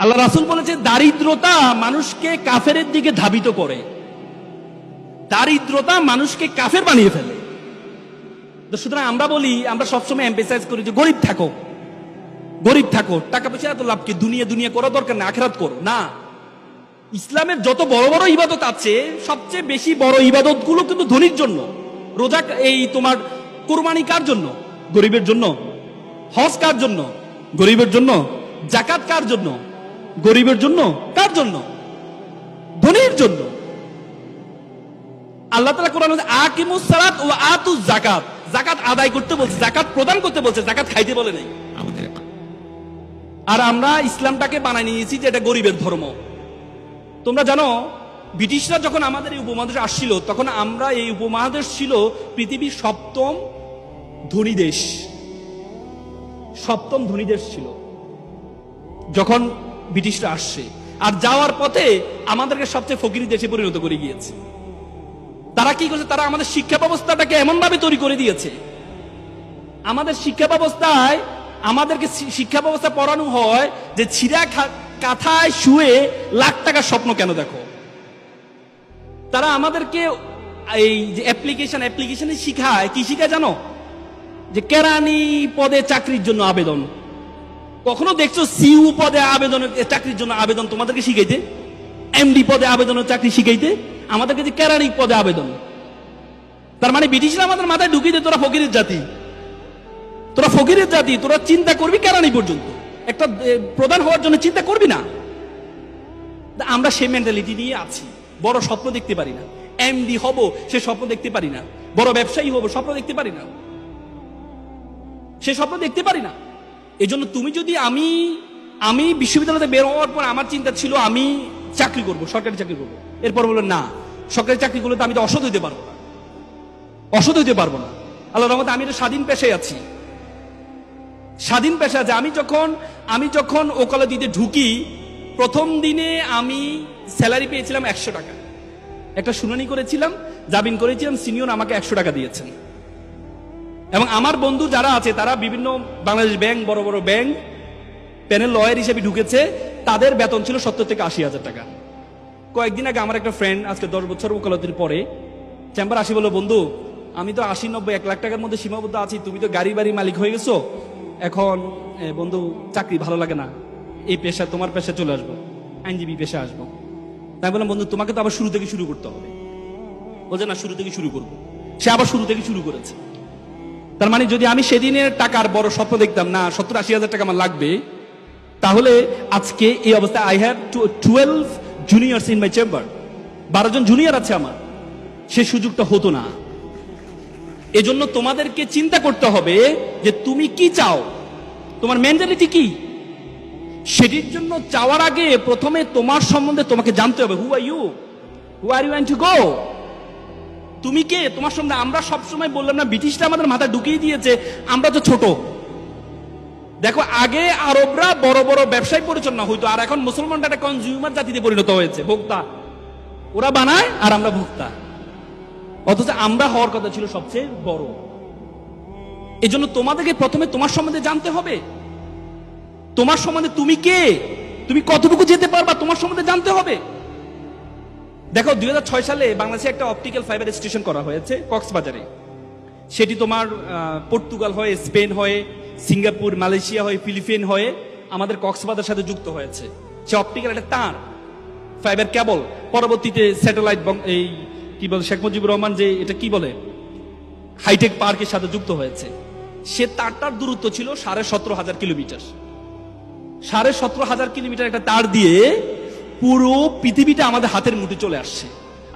আল্লাহ রাসূল বলেছে দারিদ্রতা মানুষকে কাফেরের দিকে ধাবিত করে, দারিদ্রতা মানুষকে কাফের বানিয়ে ফেলে। তো সুতরাং আমরা বলি, আমরা সবসময় এমফেসাইজ করি যে গরিব থাকো, গরিব থাকো, টাকা পয়সা এত লাভ কি, দুনিয়া দুনিয়া করা দরকার না, আখিরাত করো না। ইসলামের যত বড় বড় ইবাদত আছে, সবচেয়ে বেশি বড় ইবাদত গুলো কিন্তু ধনীর জন্য। রোজা, এই তোমার কুরবানি কার জন্য? গরিবের জন্য। হজ কার জন্য? গরিবের জন্য। যাকাত কার জন্য? গরিবের জন্য। কার জন্য? ধনীর জন্য। আল্লাহ তাআলা কোরআনে আকিমুস সালাত ওয়া আতুজ যাকাত, যাকাত আদায় করতে বলছে, যাকাত প্রদান করতে বলছে, যাকাত খাইতে বলে নাই। আর আমরা ইসলামটাকে বানাই নিয়েছি যে এটা গরিবের ধর্ম। তোমরা জানো, ব্রিটিশরা যখন আমাদের এই উপমহাদেশে আসছিল, তখন আমরা, এই উপমহাদেশ ছিল পৃথিবীর সপ্তম ধনী দেশ, সপ্তম ধনী দেশ ছিল যখন ব্রিটিশরা আসছে। আর যাওয়ার পথে আমাদেরকে সবচেয়ে ফকির দেশে পরিণত করে গিয়েছে। তারা কি করছে? তারা আমাদের শিক্ষা ব্যবস্থাটাকে এমন ভাবে তৈরি করে দিয়েছে, আমাদের শিক্ষা ব্যবস্থায়, আমাদেরকে শিক্ষা ব্যবস্থা পড়ানো হয় যে ছিঁড়া কাঁথায় শুয়ে লাখ টাকার স্বপ্ন কেন দেখো। তারা আমাদেরকে এই যে অ্যাপ্লিকেশনে শিখায়, কি শিখায় জানো? যে কেরানি পদে চাকরির জন্য আবেদন। কখনো দেখছো সিইও পদে আবেদনের চাকরির জন্য আবেদন তোমাদেরকে শিখাইতে? এমডি পদে আবেদনের চাকরি শিখাইতে? আমাদেরকে যে কেরানি পদে আবেদন। তার মানে ব্রিটিশরা আমাদের মাথায় ঢুকিয়ে দেয় তোরা ফকিরের জাতি, তোরা ফকিরের জাতি, তোরা চিন্তা করবি কেরানি পর্যন্ত, একটা প্রধান হওয়ার জন্য চিন্তা করবি না। আমরা সেই মেন্টালিটি নিয়ে আছি। বড় স্বপ্ন দেখতে পারি না, এমডি হব সে স্বপ্ন দেখতে পারি না, বড় ব্যবসায়ী হব স্বপ্ন দেখতে পারি না, সে স্বপ্ন দেখতে পারি না। এই জন্য তুমি যদি, আমি বিশ্ববিদ্যালয়তে বের হওয়ার পর আমার চিন্তা ছিল আমি চাকরি করব, সরকারি চাকরি করব। এরপর বললো না, সরকারি চাকরিগুলোতে আমি তো অসৎ হইতে পারবো না, অসৎ হইতে পারবো না। আল্লাহর রহমতে আমি একটা স্বাধীন পেশায় আছি, স্বাধীন পেশা আছে। আমি যখন ওকালতি দিতে ঢুকি, প্রথম দিনে আমি স্যালারি পেয়েছিলাম 100 টাকা। একটা শুনানি করেছিলাম, জামিন করেছিলাম, সিনিয়র আমাকে 100 টাকা দিয়েছেন। এবং আমার বন্ধু যারা আছে তারা বিভিন্ন বাংলাদেশ ব্যাংক, বড় বড় ব্যাংক প্যানেল লয়ার হিসেবে ঢুকেছে, তাদের বেতন ছিল 70 থেকে 80,000 টাকা। কয়েকদিন আগে আমার একটা ফ্রেন্ড, আজকে 10 বছর ওকালতির পরে, চেম্বার আসি বললো, বন্ধু আমি তো 80, 90, 1 লাখ টাকার মধ্যে সীমাবদ্ধ আছি, তুমি তো গাড়ি বাড়ি মালিক হয়ে গেছো, এখন বন্ধু চাকরি ভালো লাগে না, এই পেশা, তোমার পেশা চলে আসবো, আইনজীবী পেশা আসবো। তাই বললাম, বন্ধু তোমাকে তো আবার শুরু থেকে শুরু করতে হবে। বলছে না, শুরু থেকে শুরু করবো। সে আবার শুরু থেকে শুরু করেছে। তার মানে যদি আমি সেদিনের টাকার বড় স্বপ্ন দেখতাম না 70-80,000 টাকা আমার লাগবে, তাহলে আজকে এই অবস্থায় I have 12 juniors in my chamber, 12 জন জুনিয়র আছে আমার, সে সুযোগটা হতো না। এজন্য তোমাদেরকে চিন্তা করতে হবে যে তুমি কি চাও, তোমার মেন্টালিটি কি। সেটির জন্য চাওয়ার আগে প্রথমে তোমার সম্বন্ধে তোমাকে জানতে হবে। Who are you, who are you want to go, তুমি কে, তোমার সম্বন্ধে। আমরা সবসময় বললাম না, ব্রিটিশরা আমাদের মাথায় ঢুকিয়ে দিয়েছে আমরা তো ছোট। দেখো, আগে আরবরা বড় বড় ব্যবসায় পরিচালনা হইতো, আর এখন মুসলমানরা একটা কনজিউমার জাতিতে পরিণত হয়েছে, ভোক্তা। ওরা বানায় আর আমরা ভোক্তা, অথচ আমরা হওয়ার কথা ছিল সবচেয়ে বড়। এজন্য তোমাদেরকে প্রথমে তোমার সম্বন্ধে জানতে হবে, তোমার সম্বন্ধে তুমি কে, তুমি কতটুকু যেতে পারবা, তোমার সম্বন্ধে জানতে হবে। দেখো, 2006 সালে বাংলাদেশে একটা অপটিক্যাল ফাইবার স্টেশন করা হয়েছে কক্সবাজারে। সেটি তোমার পর্তুগাল হয়ে, স্পেন হয়ে, সিঙ্গাপুর, মালয়েশিয়া হয়ে, ফিলিপিন হয়ে আমাদের কক্সবাজারের সাথে যুক্ত হয়েছে। সে অপটিক্যাল একটা তার, ফাইবার কেবল, পরবর্তীতে স্যাটেলাইট, এই কি বলে শেখ মুজিবুর রহমান যে এটা কি বলে হাইটেক পার্কের সাথে যুক্ত হয়েছে। সে তারটার দূরত্ব ছিল 17,500 কিলোমিটার। 17,500 কিলোমিটার একটা তার দিয়ে পুরো পৃথিবীটা আমাদের হাতের মুঠে চলে আসছে।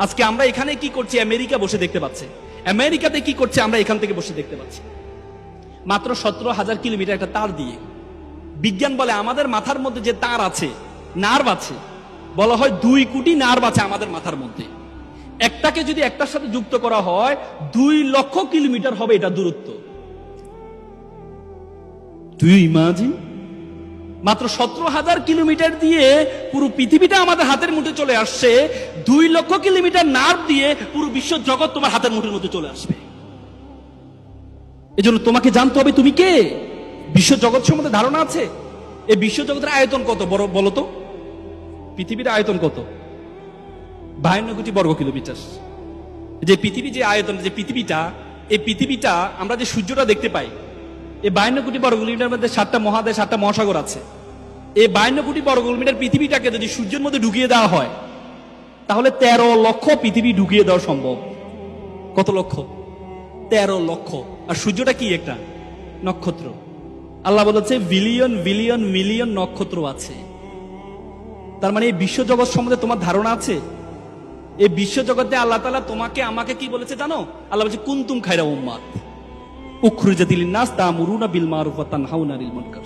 আজকে আমরা এখানে কি করছি, আমেরিকা বসে দেখতে পাচ্ছে, আমেরিকাতে কি করছে আমরা এখান থেকে বসে দেখতে পাচ্ছি, মাত্র 17,000 কিলোমিটার একটা তার দিয়ে। বিজ্ঞান বলে আমাদের মাথার মধ্যে যে তার আছে, নার্ভ আছে, বলা হয় 2 কোটি নার্ভ আছে আমাদের মাথার মধ্যে। একটাকে যদি একটার সাথে যুক্ত করা হয় 2 লক্ষ কিলোমিটার হবে এটা দূরত্ব। তুই ইমাজিন, মাত্র 17,000 কিলোমিটার দিয়ে পুরো পৃথিবীটা আমাদের হাতের মুঠে চলে আসছে। 2 লক্ষ কিলোমিটার নার্ভ দিয়ে পুরো বিশ্ব জগৎ তোমার হাতের মুঠের মধ্যে চলে আসবে। এজন্য তোমাকে জানতে হবে তুমি কে, বিশ্ব জগৎ সম্বন্ধে ধারণা আছে। এই বিশ্বজগতের আয়তন কত বড় বলো তো? পৃথিবীর আয়তন কত? 52 কোটি বর্গ কিলোমিটার। যে পৃথিবী, যে আয়তন, যে পৃথিবীটা, এই পৃথিবীটা আমরা যে সূর্যটা দেখতে পাই, এই 52 কোটি বর্গ কিলোমিটার মধ্যে 7টা মহাদেশ, 7টা মহাসাগর আছে। এই 52 কোটি বর্গ কিলোমিটার পৃথিবীটাকে যদি সূর্যের মধ্যে ঢুকিয়ে দেওয়া হয়, তাহলে 13 লক্ষ পৃথিবী ঢুকিয়ে দেওয়া সম্ভব। কত লক্ষ? 13 লক্ষ। আর সূর্যটা কি? একটা নক্ষত্র। আল্লাহ বলেছে বিলিয়ন বিলিয়ন মিলিয়ন নক্ষত্র আছে। তার মানে এই বিশ্বজগৎ সম্বন্ধে তোমার ধারণা আছে? এই বিশ্বজগতে আল্লাহ তাআলা তোমাকে আমাকে কি বলেছে জানো? আল্লাহ বলেছে কুনতুম খায়রা উম্মাত উখরিজাত লিন-নাস তা'মুরুনা বিল মারুফ ওয়া তানহাউনা আনিল মুনকার।